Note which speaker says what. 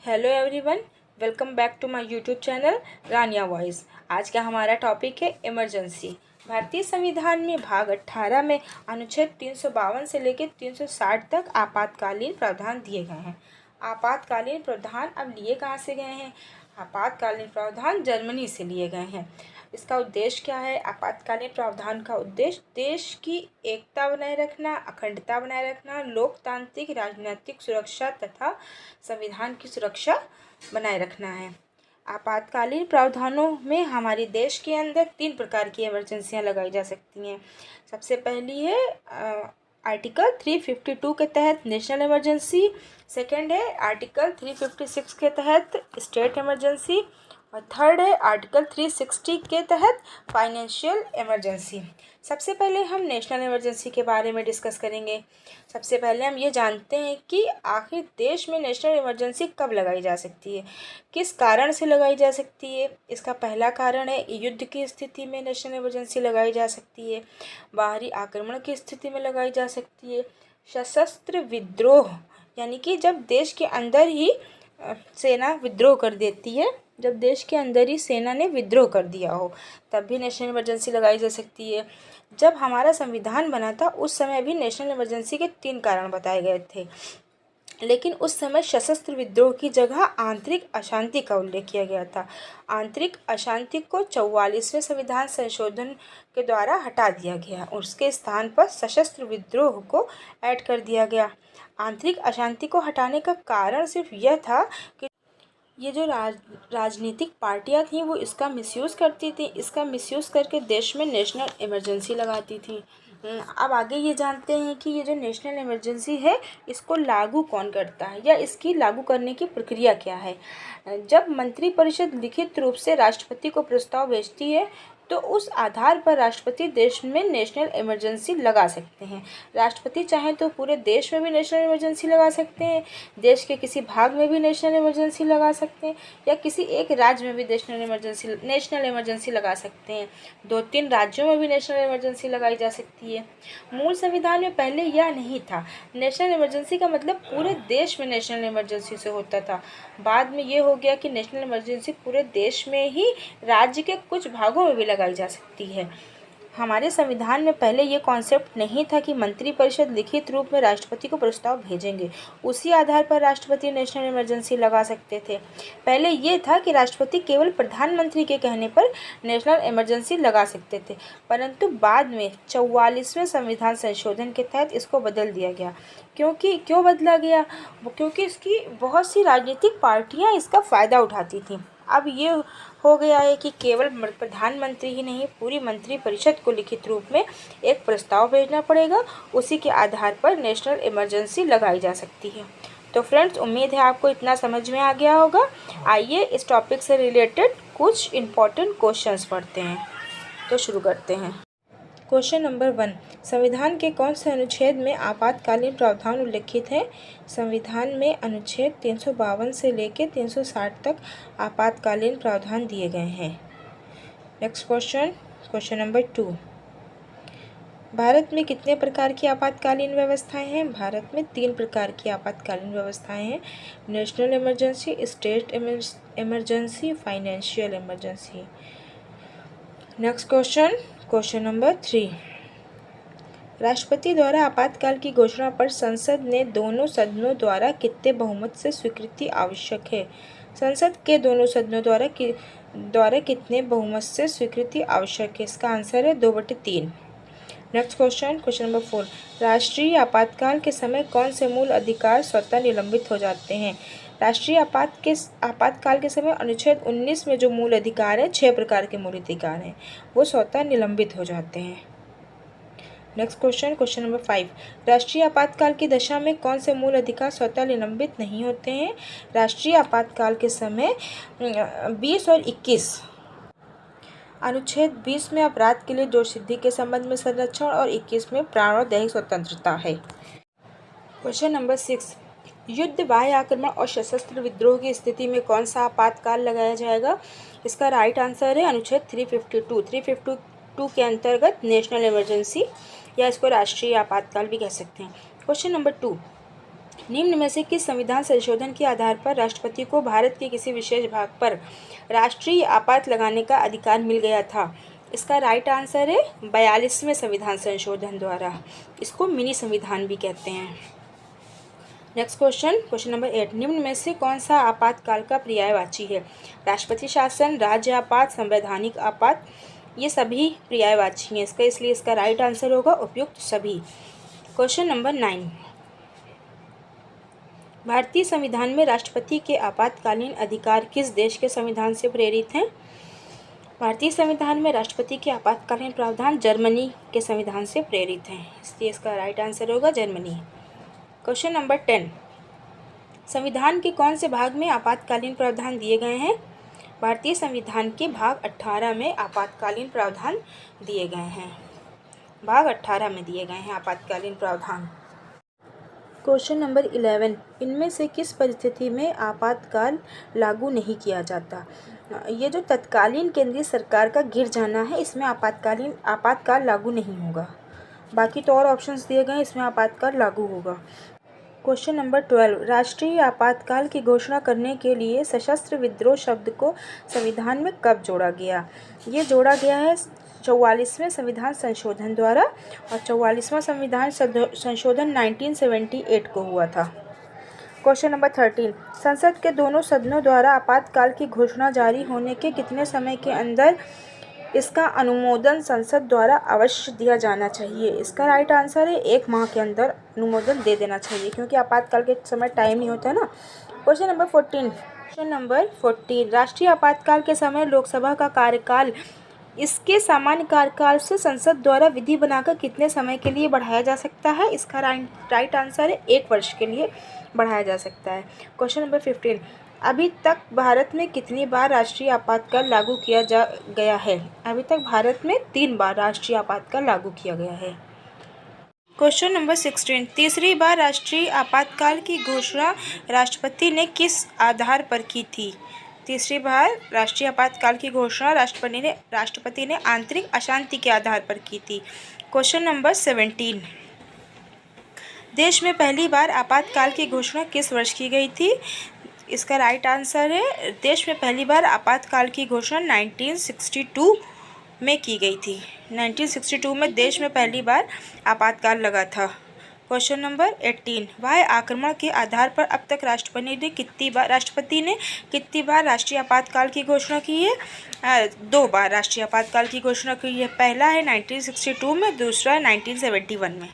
Speaker 1: Hello everyone, welcome back to my YouTube channel Rania voice. आज का हमारा टॉपिक है इमरजेंसी। भारतीय संविधान में भाग 18 में अनुच्छेद 352 से लेकर 360 तक आपातकालीन प्रावधान दिए गए हैं। आपातकालीन प्रावधान अब लिए कहाँ से गए हैं? आपातकालीन प्रावधान जर्मनी से लिए गए हैं। इसका उद्देश्य क्या है? आपातकालीन प्रावधान का उद्देश्य देश की एकता बनाए रखना, अखंडता बनाए रखना, लोकतांत्रिक राजनीतिक सुरक्षा तथा संविधान की सुरक्षा बनाए रखना है। आपातकालीन प्रावधानों में हमारे देश के अंदर 3 प्रकार की इमरजेंसियां लगाई जा सकती हैं। सबसे पहली है आर्टिकल 352 के तहत नेशनल इमरजेंसी। सेकंड है आर्टिकल 356 के तहत स्टेट इमरजेंसी। और थर्ड है आर्टिकल 360 के तहत फाइनेंशियल इमरजेंसी। सबसे पहले हम नेशनल इमरजेंसी के बारे में डिस्कस करेंगे। सबसे पहले हम ये जानते हैं कि आखिर देश में नेशनल इमरजेंसी कब लगाई जा सकती है, किस कारण से लगाई जा सकती है। इसका पहला कारण है युद्ध की स्थिति में नेशनल इमरजेंसी लगाई जा सकती है, बाहरी आक्रमण की स्थिति में लगाई जा सकती है, सशस्त्र विद्रोह यानी कि जब देश के अंदर ही सेना विद्रोह कर देती है, जब देश के अंदर ही सेना ने विद्रोह कर दिया हो तब भी नेशनल इमरजेंसी लगाई जा सकती है। जब हमारा संविधान बना था उस समय भी नेशनल इमरजेंसी के 3 कारण बताए गए थे, लेकिन उस समय सशस्त्र विद्रोह की जगह आंतरिक अशांति का उल्लेख किया गया था। आंतरिक अशांति को 44वें संविधान संशोधन के द्वारा हटा दिया गया, उसके स्थान पर सशस्त्र विद्रोह को ऐड कर दिया गया। आंतरिक अशांति को हटाने का कारण सिर्फ यह था कि ये जो राजनीतिक पार्टियां थीं वो इसका मिसयूज़ करती थी, इसका मिसयूज़ करके देश में नेशनल इमरजेंसी लगाती थी। अब आगे ये जानते हैं कि ये जो नेशनल इमरजेंसी है इसको लागू कौन करता है या इसकी लागू करने की प्रक्रिया क्या है। जब मंत्रिपरिषद लिखित रूप से राष्ट्रपति को प्रस्ताव भेजती है तो उस आधार पर राष्ट्रपति देश में नेशनल इमरजेंसी लगा सकते हैं। राष्ट्रपति चाहें तो पूरे देश में भी नेशनल इमरजेंसी लगा सकते हैं, देश के किसी भाग में भी नेशनल इमरजेंसी लगा सकते हैं, या किसी एक राज्य में भी नेशनल इमरजेंसी लगा सकते हैं। 2-3 राज्यों में भी नेशनल इमरजेंसी लगाई जा सकती है। मूल संविधान में पहले यह नहीं था। नेशनल इमरजेंसी का मतलब पूरे देश में नेशनल इमरजेंसी से होता था। बाद में ये हो गया कि नेशनल इमरजेंसी पूरे देश में ही राज्य के कुछ भागों में भी लगाई जा सकती है। हमारे संविधान में पहले ये कॉन्सेप्ट नहीं था कि मंत्रिपरिषद लिखित रूप में राष्ट्रपति को प्रस्ताव भेजेंगे, उसी आधार पर राष्ट्रपति नेशनल इमरजेंसी लगा सकते थे। पहले ये था कि राष्ट्रपति केवल प्रधानमंत्री के कहने पर नेशनल इमरजेंसी लगा सकते थे, परंतु बाद में 44वें संविधान संशोधन के तहत इसको बदल दिया गया। क्यों बदला गया? क्योंकि इसकी बहुत सी राजनीतिक पार्टियाँ इसका फ़ायदा उठाती थीं। अब ये हो गया है कि केवल प्रधानमंत्री ही नहीं, पूरी मंत्रिपरिषद को लिखित रूप में एक प्रस्ताव भेजना पड़ेगा, उसी के आधार पर नेशनल इमरजेंसी लगाई जा सकती है। तो फ्रेंड्स, उम्मीद है आपको इतना समझ में आ गया होगा। आइए इस टॉपिक से रिलेटेड कुछ इम्पोर्टेंट क्वेश्चंस पढ़ते हैं। तो शुरू करते हैं। क्वेश्चन नंबर 1, संविधान के कौन से अनुच्छेद में आपातकालीन प्रावधान उल्लिखित हैं? संविधान में अनुच्छेद 352 से लेकर 360 तक आपातकालीन प्रावधान दिए गए हैं। नेक्स्ट क्वेश्चन नंबर 2, भारत में कितने प्रकार की आपातकालीन व्यवस्थाएं हैं? भारत में 3 प्रकार की आपातकालीन व्यवस्थाएं हैं। National emergency, state emergency, financial emergency. Next question number 3, राष्ट्रपति द्वारा आपातकाल की घोषणा पर संसद ने दोनों सदनों द्वारा कितने बहुमत से स्वीकृति आवश्यक है? संसद के दोनों सदनों द्वारा कितने बहुमत से स्वीकृति आवश्यक है? इसका आंसर है 2/3। नेक्स्ट क्वेश्चन नंबर 4, राष्ट्रीय आपातकाल के समय कौन से मूल अधिकार स्वतः निलंबित हो जाते हैं? राष्ट्रीय आपातकाल के समय अनुच्छेद 19 में जो मूल अधिकार है, 6 प्रकार के मूल अधिकार हैं, वो स्वतः निलंबित हो जाते हैं। नेक्स्ट क्वेश्चन नंबर 5, राष्ट्रीय आपातकाल की दशा में कौन से मूल अधिकार स्वतः निलंबित नहीं होते हैं? राष्ट्रीय आपातकाल के समय 20 और 21, अनुच्छेद 20 में अपराध के लिए दोष सिद्धि के संबंध में संरक्षण और 21 में प्राण और दैहिक स्वतंत्रता है। क्वेश्चन नंबर 6, युद्ध, बाह्य आक्रमण और सशस्त्र विद्रोह की स्थिति में कौन सा आपातकाल लगाया जाएगा? इसका राइट आंसर है अनुच्छेद 352 के अंतर्गत नेशनल इमरजेंसी, या इसको राष्ट्रीय आपातकाल भी कह सकते हैं। क्वेश्चन नंबर 2, निम्न में से किस संविधान संशोधन के आधार पर राष्ट्रपति को भारत के किसी विशेष भाग पर राष्ट्रीय आपात लगाने का अधिकार मिल गया था? इसका राइट आंसर है 42वें संविधान संशोधन द्वारा। इसको मिनी संविधान भी कहते हैं। नेक्स्ट क्वेश्चन नंबर 8, निम्न में से कौन सा आपातकाल का पर्यायवाची है? राष्ट्रपति शासन, राज्य आपात, संवैधानिक आपात, ये सभी पर्यायवाची हैं इसका, इसलिए इसका राइट आंसर होगा उपयुक्त सभी। क्वेश्चन नंबर 9, भारतीय संविधान में राष्ट्रपति के आपातकालीन अधिकार किस देश के संविधान से प्रेरित हैं? भारतीय संविधान में राष्ट्रपति के आपातकालीन प्रावधान जर्मनी के संविधान से प्रेरित हैं, इसलिए इसका राइट आंसर होगा जर्मनी। क्वेश्चन नंबर 10, संविधान के कौन से भाग में आपातकालीन प्रावधान दिए गए हैं? भारतीय संविधान के भाग 18 में आपातकालीन प्रावधान दिए गए हैं। भाग 18 में दिए गए हैं आपातकालीन प्रावधान। क्वेश्चन नंबर 11, इनमें से किस परिस्थिति में आपातकाल लागू नहीं किया जाता? ये जो तत्कालीन केंद्रीय सरकार का गिर जाना है, इसमें आपातकाल लागू नहीं होगा। बाकी तो और ऑप्शंस दिए गए हैं, इसमें आपातकाल लागू होगा। क्वेश्चन नंबर 12, राष्ट्रीय आपातकाल की घोषणा करने के लिए सशस्त्र विद्रोह शब्द को संविधान में कब जोड़ा गया? ये जोड़ा गया है 44वें संविधान संशोधन द्वारा, और 44वां संविधान संशोधन 1978 को हुआ था। क्वेश्चन नंबर 13, संसद के दोनों सदनों द्वारा आपातकाल की घोषणा जारी होने के कितने समय के अंदर इसका अनुमोदन संसद द्वारा अवश्य दिया जाना चाहिए? इसका राइट आंसर है 1 माह के अंदर अनुमोदन दे देना चाहिए, क्योंकि आपातकाल के समय टाइम नहीं होता है ना। क्वेश्चन नंबर 14, राष्ट्रीय आपातकाल के समय लोकसभा का कार्यकाल इसके सामान्य कार्यकाल से संसद द्वारा विधि बनाकर कितने समय के लिए बढ़ाया जा सकता है? इसका राइट आंसर है 1 वर्ष के लिए बढ़ाया जा सकता है। क्वेश्चन नंबर 15, अभी तक भारत में कितनी बार राष्ट्रीय आपातकाल लागू किया गया है? अभी तक भारत में 3 बार राष्ट्रीय आपातकाल लागू किया गया है। क्वेश्चन नंबर 16, तीसरी बार राष्ट्रीय आपातकाल की घोषणा राष्ट्रपति ने किस आधार पर की थी? तीसरी बार राष्ट्रीय आपातकाल की घोषणा राष्ट्रपति ने आंतरिक अशांति के आधार पर की थी। क्वेश्चन नंबर 17, देश में पहली बार आपातकाल की घोषणा किस वर्ष की गई थी? इसका राइट आंसर है, देश में पहली बार आपातकाल की घोषणा 1962 में की गई थी। 1962 में देश में पहली बार आपातकाल लगा था। क्वेश्चन नंबर 18, वायु आक्रमण के आधार पर अब तक राष्ट्रपति ने कितनी बार राष्ट्रीय आपातकाल की घोषणा की है? 2 बार राष्ट्रीय आपातकाल की घोषणा की है। पहला है 1962 में, दूसरा है 1971 में।